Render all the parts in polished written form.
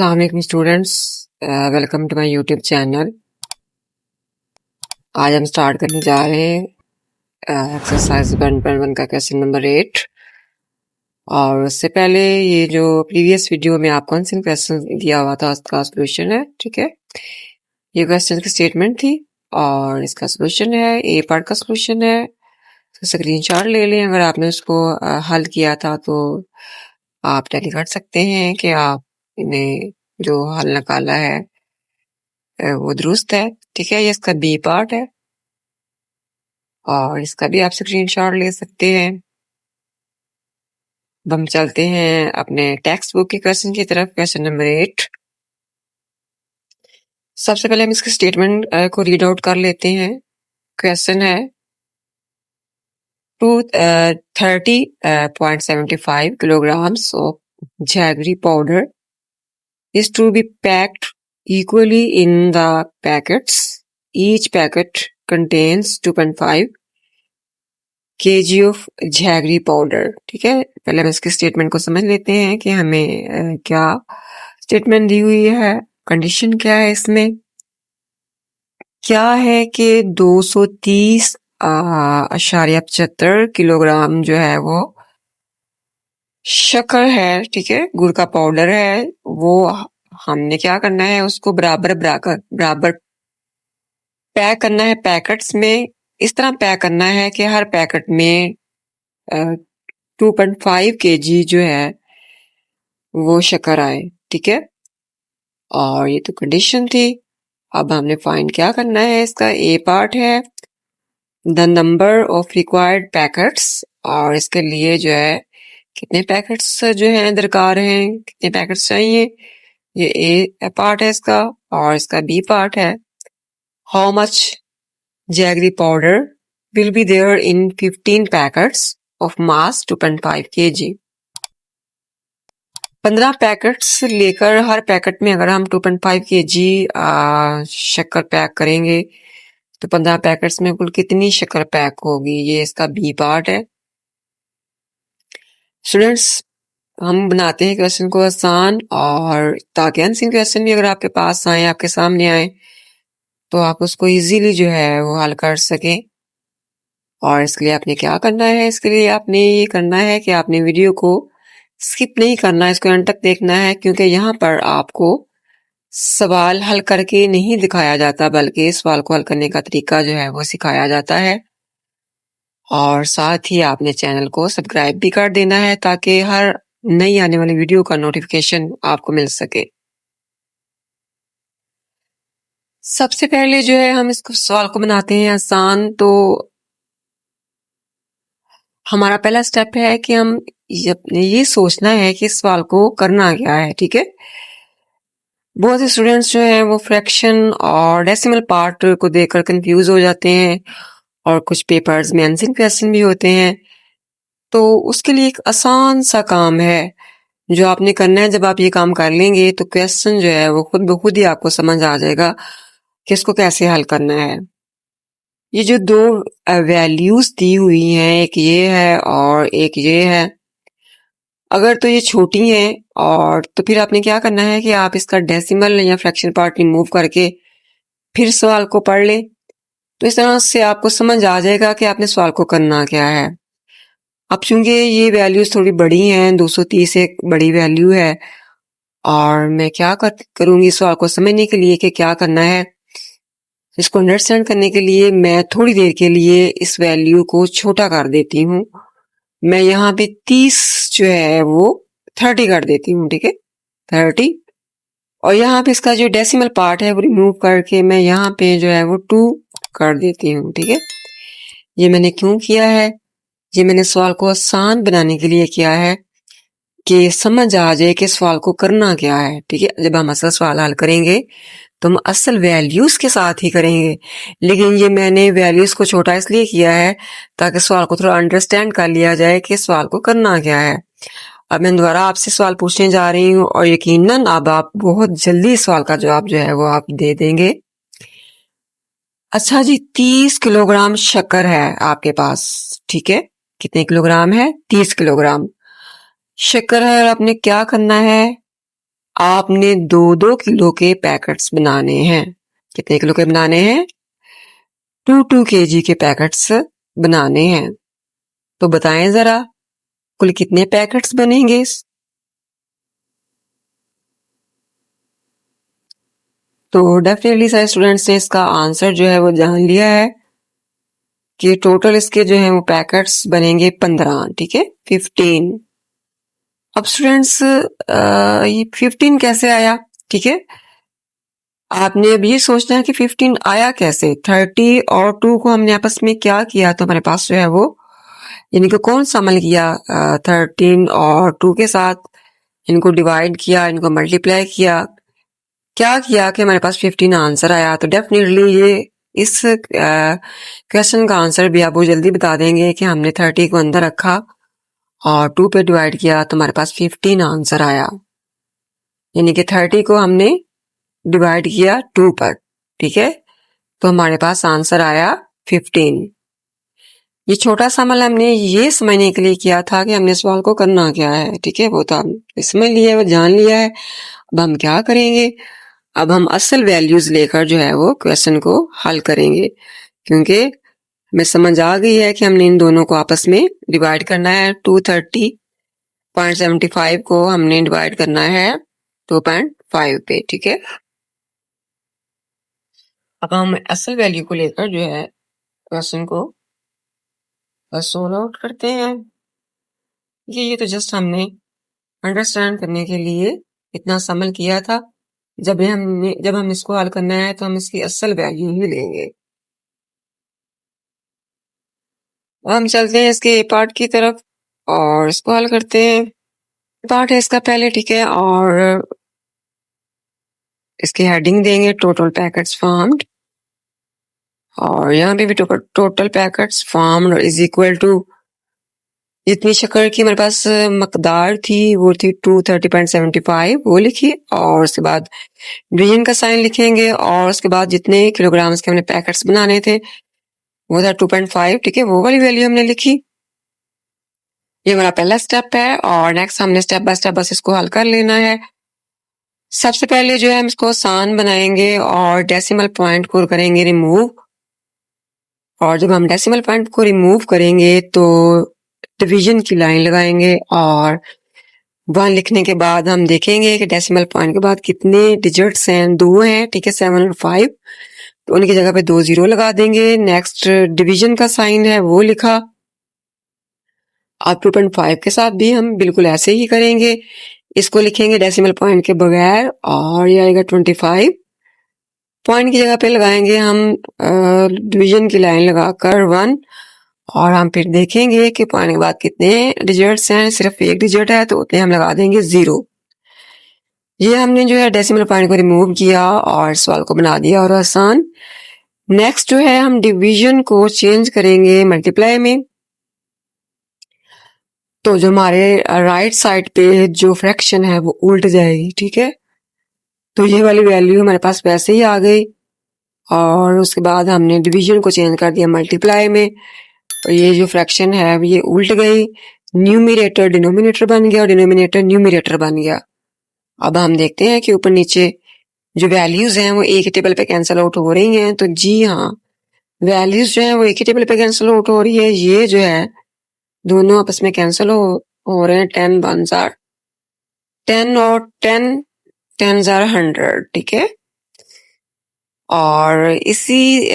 अस्सलाम वालेकुम students, welcome to my YouTube channel. आज हम स्टार्ट करने जा रहे हैं एक्सरसाइज 1.1 का क्वेश्चन नंबर 8। और उससे पहले ये जो प्रीवियस वीडियो में आपको आंसर क्वेश्चन दिया हुआ था उसका सोल्यूशन है, ठीक है। ये क्वेश्चन की स्टेटमेंट थी और इसका सोल्यूशन है, ए पार्ट का सोल्यूशन है। तो स्क्रीनशॉट ले लें, अगर आपने उसको हल किया था तो आप टैली कर सकते हैं कि आपने जो हल निकाला है वो दुरुस्त है, ठीक है। ये इसका बी पार्ट है और इसका भी आप स्क्रीनशॉट ले सकते हैं। अब हम चलते हैं अपने टेक्स्ट बुक के क्वेश्चन की तरफ, क्वेश्चन नंबर 8। सबसे पहले हम इसके स्टेटमेंट को रीड आउट कर लेते हैं। क्वेश्चन है 30.75 kilograms of jaggery powder is to be packed equally in the packets. Each packet contains 2.5 kg of jaggery powder, ठीक है। पहले हम इसके स्टेटमेंट को समझ लेते हैं कि हमें क्या स्टेटमेंट दी हुई है, कंडीशन क्या है। इसमें क्या है कि 230.75 किलोग्राम जो है वो शक्कर है, ठीक है, गुड़ का पाउडर है। वो हमने क्या करना है, उसको बराबर पैक करना है पैकेट्स में। इस तरह पैक करना है कि हर पैकेट में 2.5 kg जो है वो शक्कर आए, ठीक है। और ये तो कंडीशन थी। अब हमने फाइंड क्या करना है, इसका ए पार्ट है the number of required packets, और इसके लिए जो है कितने पैकेट्स जो हैं दरकार हैं, कितने पैकेट्स चाहिए, ये ए पार्ट है इसका। और इसका बी पार्ट है how much jaggery powder will be there in 15 packets of mass 2.5 kg। 15 packets लेकर हर पैकेट में अगर हम 2.5 kg शक्कर पैक करेंगे तो 15 पैकेट्स में कुल कितनी शक्कर पैक होगी, ये इसका बी पार्ट है। स्टूडेंट्स, हम बनाते हैं क्वेश्चन को आसान, और ताकि आंसर क्वेश्चन भी अगर आपके पास आए, आपके सामने आए, तो आप उसको इजीली जो है वो हल कर सकें। और इसके लिए आपने क्या करना है, इसके लिए आपने ये करना है कि आपने वीडियो को स्किप नहीं करना है, इसको अंत तक देखना है, क्योंकि यहाँ पर आपको सवाल हल करके नहीं दिखाया जाता, बल्कि इस सवाल को हल करने का तरीका जो है वो सिखाया जाता है। और साथ ही आपने चैनल को सब्सक्राइब भी कर देना है ताकि हर नई आने वाली वीडियो का नोटिफिकेशन आपको मिल सके। सबसे पहले जो है हम इसको सवाल को बनाते हैं आसान। तो हमारा पहला स्टेप है कि हम ये सोचना है कि इस सवाल को करना क्या है, ठीक है। बहुत से स्टूडेंट्स जो हैं वो फ्रैक्शन और डेसिमल पार्ट को देखकर कंफ्यूज हो जाते हैं, और कुछ पेपर्स में आंसर क्वेश्चन भी होते हैं। तो उसके लिए एक आसान सा काम है जो आपने करना है। जब आप ये काम कर लेंगे तो क्वेश्चन जो है वो खुद ब खुद ही आपको समझ आ जाएगा कि इसको कैसे हल करना है। ये जो दो वैल्यूज दी हुई हैं, एक ये है और एक ये है, अगर तो ये छोटी हैं और तो फिर आपने क्या करना है कि आप इसका डेसिमल या फ्रैक्शन पार्ट रिमूव करके फिर सवाल को पढ़ लें। तो इस तरह से आपको समझ आ जाएगा कि आपने सवाल को करना क्या है। अब चूंकि ये वैल्यूज थोड़ी बड़ी हैं, 230 एक बड़ी वैल्यू है, और मैं क्या करूंगी सवाल को समझने के लिए कि क्या करना है, इसको अंडरस्टैंड करने के लिए मैं थोड़ी देर के लिए इस वैल्यू को छोटा कर देती हूँ। मैं यहाँ पे 30 जो है वो 30 कर देती हूँ, ठीक है, 30। और यहाँ पे इसका जो डेसिमल पार्ट है वो रिमूव करके मैं यहाँ पे जो है वो 2 कर देती हूँ, ठीक है। ये मैंने क्यों किया है, ये मैंने सवाल को आसान बनाने के लिए किया है कि समझ आ जाए कि सवाल को करना क्या है, ठीक है। जब हम असल सवाल हल करेंगे तो हम असल वैल्यूज के साथ ही करेंगे, लेकिन ये मैंने वैल्यूज को छोटा इसलिए किया है ताकि सवाल को थोड़ा अंडरस्टैंड कर लिया जाए कि सवाल को करना क्या है। अब मैं दोबारा आपसे सवाल पूछने जा रही हूँ और यकीनन अब आप बहुत जल्दी सवाल का जवाब जो है वो आप दे देंगे। अच्छा जी, 30 किलोग्राम शक्कर है आपके पास, ठीक है। कितने किलोग्राम है, 30 किलोग्राम शक्कर है। और आपने क्या करना है, आपने 2-2 किलो के पैकेट्स बनाने हैं। कितने किलो के बनाने हैं? 2-2 kg के पैकेट्स बनाने हैं। तो बताएं जरा कुल कितने पैकेट्स बनेंगे? तो डेफिनेटली सारे स्टूडेंट्स ने इसका आंसर जो है वो जान लिया है कि टोटल इसके जो है वो पैकेट्स बनेंगे 15, ठीक है, 15। अब स्टूडेंट्स ये 15 कैसे आया? ठीक है, आपने अब ये सोचना है कि 15 आया कैसे। 30 और 2 को हमने आपस में क्या किया तो हमारे पास जो है वो यानी कि कौन सा अमल किया 13 और 2 के साथ, इनको डिवाइड किया, इनको मल्टीप्लाई किया, क्या किया कि हमारे पास 15 आंसर आया। तो डेफिनेटली ये इस क्वेश्चन का आंसर भी आप बहुत जल्दी बता देंगे कि हमने 30 को अंदर रखा और 2 पे डिवाइड किया तो हमारे पास 15 आंसर आया। यानी कि 30 को हमने डिवाइड किया 2 पर, ठीक है, तो हमारे पास आंसर आया 15। ये छोटा सा अमल हमने ये समझने के लिए किया था कि हमने सवाल को करना क्या है, ठीक है, वो तो हमने समझ लिया है, वो जान लिया है। अब हम क्या करेंगे? अब हम असल वैल्यूज लेकर जो है वो क्वेश्चन को हल करेंगे, क्योंकि हमें समझ आ गई है कि हमने इन दोनों को आपस में डिवाइड करना है। 230.75 को हमने डिवाइड करना है 2.5 पे, ठीक है। अब हम असल वैल्यू को लेकर जो है क्वेश्चन को सोल्व आउट करते हैं। ये तो जस्ट हमने अंडरस्टैंड करने के लिए इतना समल किया था। जब हम इसको हल करना है तो हम इसकी असल वैल्यू ही लेंगे। हम चलते हैं इसके पार्ट की तरफ और इसको हल करते हैं। पार्ट है इसका पहले, ठीक है, और इसकी हेडिंग देंगे टोटल पैकेट्स फार्म्ड, और यहाँ पे भी total packets formed is equal to जितनी शक्कर की हमारे पास मकदार थी वो थी 230.75, वो लिखी, और उसके बाद डिवीजन का साइन लिखेंगे, और उसके बाद जितने किलोग्राम्स के हमने पैकेट्स बनाने थे वो था 2.5, ठीक है, वो वाली वैल्यू हमने लिखी। ये हमारा पहला स्टेप है, और नेक्स्ट हमने स्टेप बाय स्टेप बस इसको हल कर लेना है। सबसे पहले जो है हम इसको आसान बनाएंगे और डेसिमल पॉइंट को करेंगे रिमूव, और जब हम डेसिमल पॉइंट को रिमूव करेंगे तो डिवीजन की लाइन लगाएंगे, और 1 लिखने के बाद हम देखेंगे कि डेसिमल पॉइंट के बाद कितने डिजिट्स हैं, 2 हैं, ठीक है, 7 और 5, तो उनकी जगह पे 2 0 लगा देंगे। नेक्स्ट डिवीजन का साइन है वो लिखा। अब 2.5 के साथ भी हम बिल्कुल ऐसे ही करेंगे, इसको लिखेंगे डेसिमल पॉइंट के बगैर, और ये आएगा 25। पॉइंट की जगह पे लगाएंगे हम डिवीजन की लाइन लगाकर 1, और हम फिर देखेंगे कि पॉइंट के बाद कितने डिजिट्स हैं, सिर्फ एक डिजिट है तो उतने हम लगा देंगे 0। ये हमने जो है डेसिमल पॉइंट को रिमूव किया और सवाल को बना दिया और आसान। नेक्स्ट जो है हम डिवीजन को चेंज करेंगे मल्टीप्लाई में, तो जो हमारे राइट साइड पे जो फ्रैक्शन है वो उल्ट जाएगी, ठीक है, तो ये वाली वैल्यू हमारे पास वैसे ही आ गई, और उसके बाद हमने डिवीजन को चेंज कर दिया मल्टीप्लाई में, और ये जो फ्रैक्शन है ये उल्ट गई, न्यूमरेटर डिनोमिनेटर बन गया और डिनोमिनेटर न्यूमरेटर बन गया। अब हम देखते हैं कि ऊपर नीचे जो वैल्यूज हैं वो एक ही टेबल पे कैंसिल आउट हो रही हैं, तो जी हाँ, वैल्यूज जो है वो एक ही टेबल पे कैंसिल आउट हो रही है। ये जो है दोनों आपस में कैंसिल हो रहे हैं, 10 1 10 और 10 10 100, ठीक है। और इसी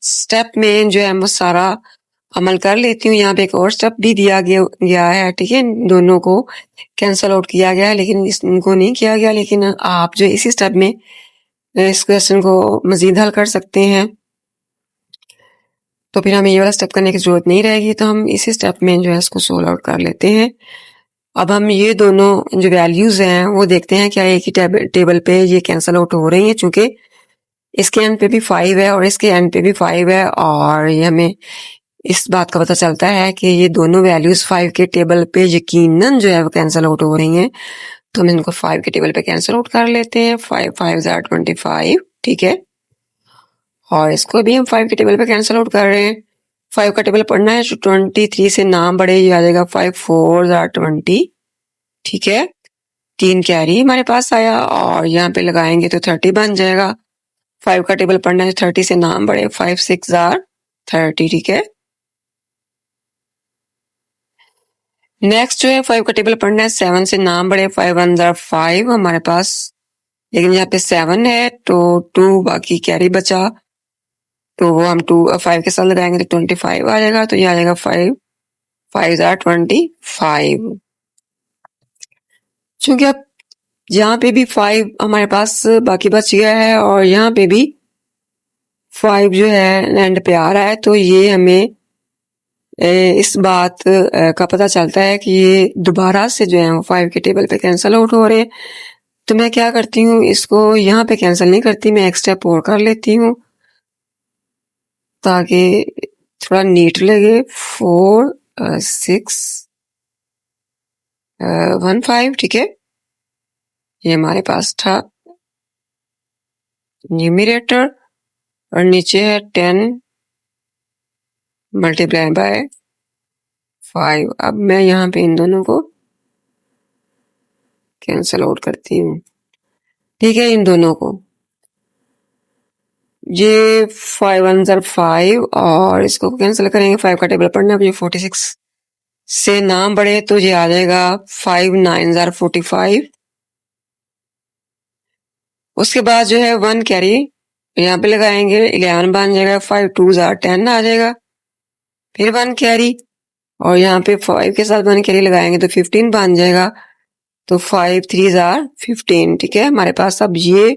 स्टेप में जो है वो सारा अमल कर लेती हूँ। यहाँ पे एक और स्टेप भी दिया गया है, ठीक है, दोनों को कैंसिल आउट किया गया है लेकिन इनको नहीं किया गया, लेकिन आप जो इसी स्टेप में इस क्वेश्चन को मजीद हल कर सकते हैं, तो फिर हमें ये वाला स्टेप करने की जरूरत नहीं रहेगी, तो हम इसी स्टेप में जो है इसको सोल्व आउट कर लेते हैं। अब हम ये दोनों जो वैल्यूज हैं वो देखते हैं क्या एक ही टेबल पे ये कैंसिल आउट हो रही हैं, चूंकि इसके एंड पे भी 5 है और इसके एंड पे भी 5 है, और ये हमें इस बात का पता चलता है कि ये दोनों वैल्यूज 5 के टेबल पे यकीनन जो है वो कैंसिल आउट हो रही हैं, तो हम इनको 5 के टेबल पे कैंसिल आउट कर लेते हैं। 5 5 25, ठीक है, और इसको भी हम 5 के टेबल पे कैंसिल आउट कर रहे हैं। 5 का टेबल पढ़ना है, 23 से नाम बढ़े, ये आ जाएगा 5 4 20, ठीक है, 3 कैरी हमारे पास आया और यहाँ पे लगाएंगे तो 30 बन जाएगा। 5 का टेबल पढ़ना है 30 से नाम बढ़े, 5 6 आर 30, ठीक है। नेक्स्ट जो है 5 का टेबल पढ़ना है, 7 से नाम बढ़े, 5 1 आर 5 हमारे पास, लेकिन यहाँ पे 7 है तो 2 बाकी कैरी बचा, तो वो हम 5 के साथ लगाएंगे तो 25 आ जाएगा, तो ये आ जाएगा 5 5 आर 25। चूंकि अब यहाँ पे भी 5 हमारे पास बाकी बच गया है और यहाँ पे भी 5 जो है एंड पे आ रहा है, तो ये हमें इस बात का पता चलता है कि ये दोबारा से जो है वो 5 के टेबल पे कैंसिल आउट हो रहे हैं। तो मैं क्या करती हूँ, इसको यहाँ पे कैंसिल नहीं करती, मैं एक स्टेप और कर लेती हूँ ताकि थोड़ा नीट लगे। 4 6 1 5, ठीक है। ये हमारे पास था न्यूमरेटर और नीचे है 10 मल्टीप्लाई बाय 5। अब मैं यहाँ पे इन दोनों को कैंसिल आउट करती हूँ, ठीक है। इन दोनों को, ये 5 1 आर 5 और इसको कैंसिल करेंगे, 5 का टेबल पढ़ना है, ये 46 से नाम बढ़े तो ये आ जाएगा 5 9 आर 45। उसके बाद जो है 1 कैरी यहाँ पे लगाएंगे, 11 बन जाएगा, 5 2 आर 10 आ जाएगा, फिर 1 कैरी और यहाँ पे 5 के साथ 1 कैरी लगाएंगे तो 15 बन जाएगा, तो 5 3 आर 15, ठीक है। हमारे पास अब ये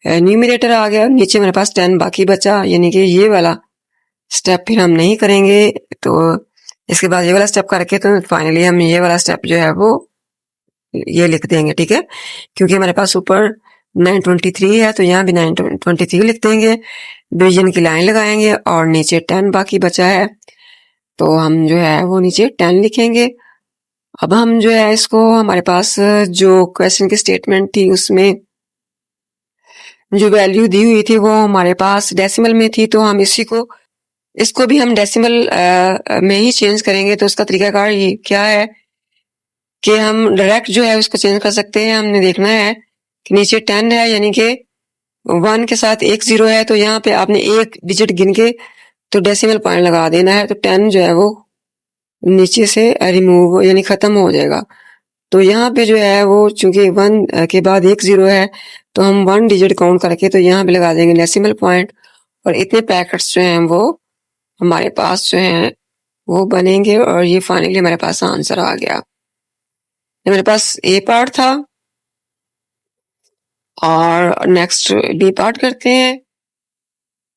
न्यूमरेटर आ गया, नीचे मेरे पास 10 बाकी बचा, यानी कि ये वाला स्टेप फिर हम नहीं करेंगे। तो इसके बाद ये वाला स्टेप करके तो फाइनली हम ये वाला स्टेप जो है वो ये लिख देंगे, ठीक है। क्योंकि हमारे पास ऊपर 923 है तो यहाँ भी 923 लिख देंगे, डिवीजन की लाइन लगाएंगे और नीचे 10 बाकी बचा है तो हम जो है वो नीचे 10 लिखेंगे। अब हम जो है इसको, हमारे पास जो क्वेश्चन की स्टेटमेंट थी उसमें जो वैल्यू दी हुई थी वो हमारे पास डेसिमल में थी, तो हम इसको भी हम डेसिमल में ही चेंज करेंगे। तो उसका तरीकाकार ये क्या है कि हम डायरेक्ट जो है उसको चेंज कर सकते हैं। हमने देखना है कि नीचे 10 है, यानी कि 1 के साथ एक 0 है, तो यहाँ पे आपने एक डिजिट गिन के तो डेसिमल पॉइंट लगा देना है, तो 10 जो है वो नीचे से रिमूव यानी खत्म हो जाएगा। तो यहाँ पे जो है वो चूंकि 1 के बाद एक 0 है तो हम 1 डिजिट काउंट करके तो यहाँ पे लगा देंगे डेसिमल पॉइंट और इतने पैकेट्स जो हैं वो हमारे पास जो हैं वो बनेंगे और ये फाइनली हमारे पास आंसर आ गया। ये मेरे पास ए पार्ट था और नेक्स्ट बी पार्ट करते हैं।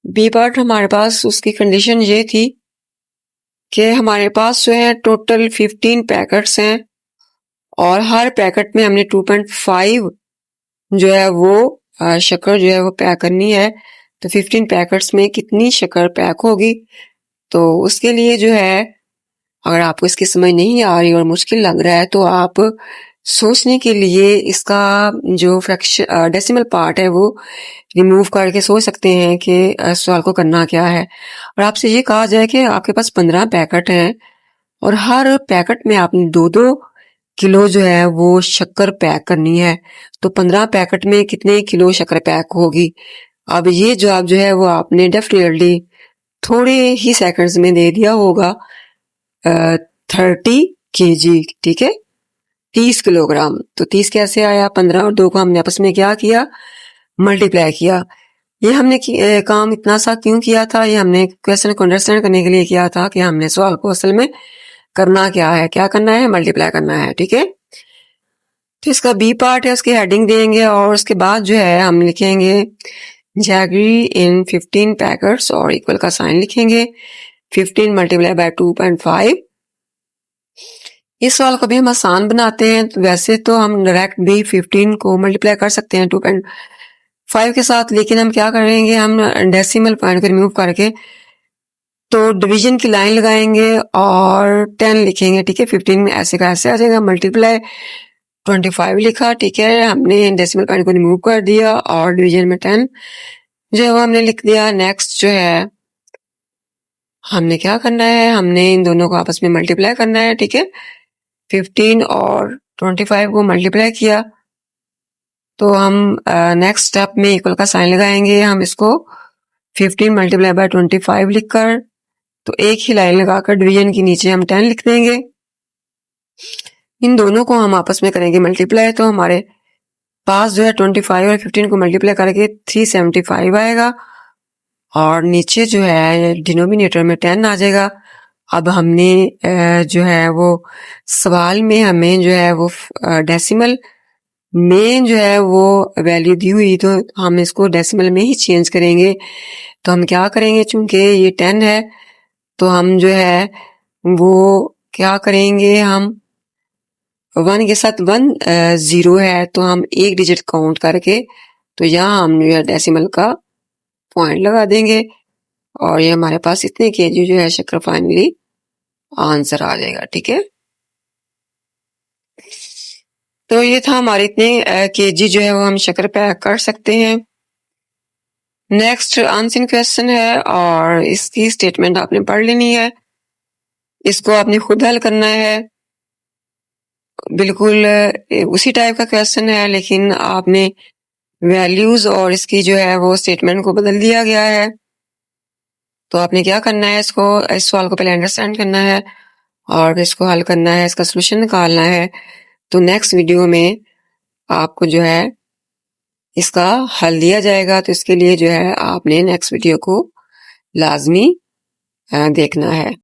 बी पार्ट हमारे पास उसकी कंडीशन ये थी कि हमारे पास जो है टोटल 15 पैकेट्स हैं और हर पैकेट में हमने 2.5 जो है वो शक्कर जो है वो पैक करनी है। तो 15 पैकेट्स में कितनी शक्कर पैक होगी, तो उसके लिए जो है अगर आपको इसकी समझ नहीं आ रही और मुश्किल लग रहा है तो आप सोचने के लिए इसका जो फ्रैक्शन डेसिमल पार्ट है वो रिमूव करके सोच सकते हैं कि सवाल को करना क्या है। और आपसे ये कहा जाए कि आपके पास 15 पैकेट हैं और हर पैकेट में आपने 2-2 किलो जो है वो शक्कर पैक करनी है, तो 15 पैकेट में कितने किलो शक्कर पैक होगी। अब ये जवाब जो है वो आपने डेफिनेटली थोड़े ही सेकंड्स में दे दिया होगा, 30 kg, ठीक है, 30 किलोग्राम। तो 30 कैसे आया, 15 और 2 को हमने आपस में क्या किया, मल्टीप्लाई किया। ये हमने काम इतना सा क्यों किया था, ये हमने क्वेश्चन को अंडरस्टैंड करने के लिए किया था कि हमने सवाल को असल में करना क्या है, क्या करना है, मल्टीप्लाई करना है, ठीक है। तो इसका बी पार्ट है, उसकी हेडिंग देंगे और उसके बाद जो है हम लिखेंगे जैगरी इन 15 पैकेट्स और इक्वल का साइन लिखेंगे, 15 मल्टीप्लाई बाय 2.5। इस सवाल को भी हम आसान बनाते हैं, तो वैसे तो हम डायरेक्ट भी 15 को मल्टीप्लाई कर सकते हैं 2.5 के साथ, लेकिन हम क्या करेंगे, हम डेसिमल पॉइंट को रिमूव करके तो डिवीजन की लाइन लगाएंगे और 10 लिखेंगे, ठीक है। 15 में ऐसे का ऐसे आ जाएगा, मल्टीप्लाई 25 लिखा, ठीक है। हमने डेसिमल पॉइंट को रिमूव कर दिया और डिवीजन में 10 जो है वो हमने लिख दिया। नेक्स्ट जो है हमने क्या करना है, हमने इन दोनों को आपस में मल्टीप्लाई करना है, ठीक है। 15 और 25 को मल्टीप्लाई किया तो हम नेक्स्ट स्टेप में इक्वल का साइन लगाएंगे। हम इसको 15 मल्टीप्लाई बाय 25 लिखकर तो एक ही लाइन लगाकर डिवीजन के नीचे हम 10 लिख देंगे। इन दोनों को हम आपस में करेंगे मल्टीप्लाई तो हमारे पास जो है 25 और 15 को मल्टीप्लाई करके 375 आएगा और नीचे जो है डिनोमिनेटर में 10 आ जाएगा। अब हमने जो है वो सवाल में हमें जो है वो डेसिमल में जो है वो वैल्यू दी हुई तो हम इसको डेसिमल में ही चेंज करेंगे। तो हम क्या करेंगे, चूंकि ये 10 है तो हम जो है वो क्या करेंगे, हम 1 के साथ 1 0 है तो हम एक डिजिट काउंट करके तो यहाँ हम जो है डेसिमल का पॉइंट लगा देंगे और ये हमारे पास इतने केजी जो है शक्कर फाइनली आंसर आ जाएगा। ठीक है, तो ये था हमारे इतने केजी जो है वो हम शक्कर पैक कर सकते हैं। नेक्स्ट आंसरिंग क्वेश्चन है और इसकी स्टेटमेंट आपने पढ़ लेनी है। इसको आपने खुद हल करना है। बिल्कुल उसी टाइप का क्वेश्चन है लेकिन आपने वैल्यूज और इसकी जो है वो स्टेटमेंट को बदल दिया गया है। तो आपने क्या करना है, इस सवाल को पहले अंडरस्टैंड करना है और फिर इसको हल करना है, इसका सोल्यूशन निकालना है। तो नेक्स्ट वीडियो में आपको जो है इसका हल दिया जाएगा। तो इसके लिए जो है आपने नेक्स्ट वीडियो को लाजमी देखना है।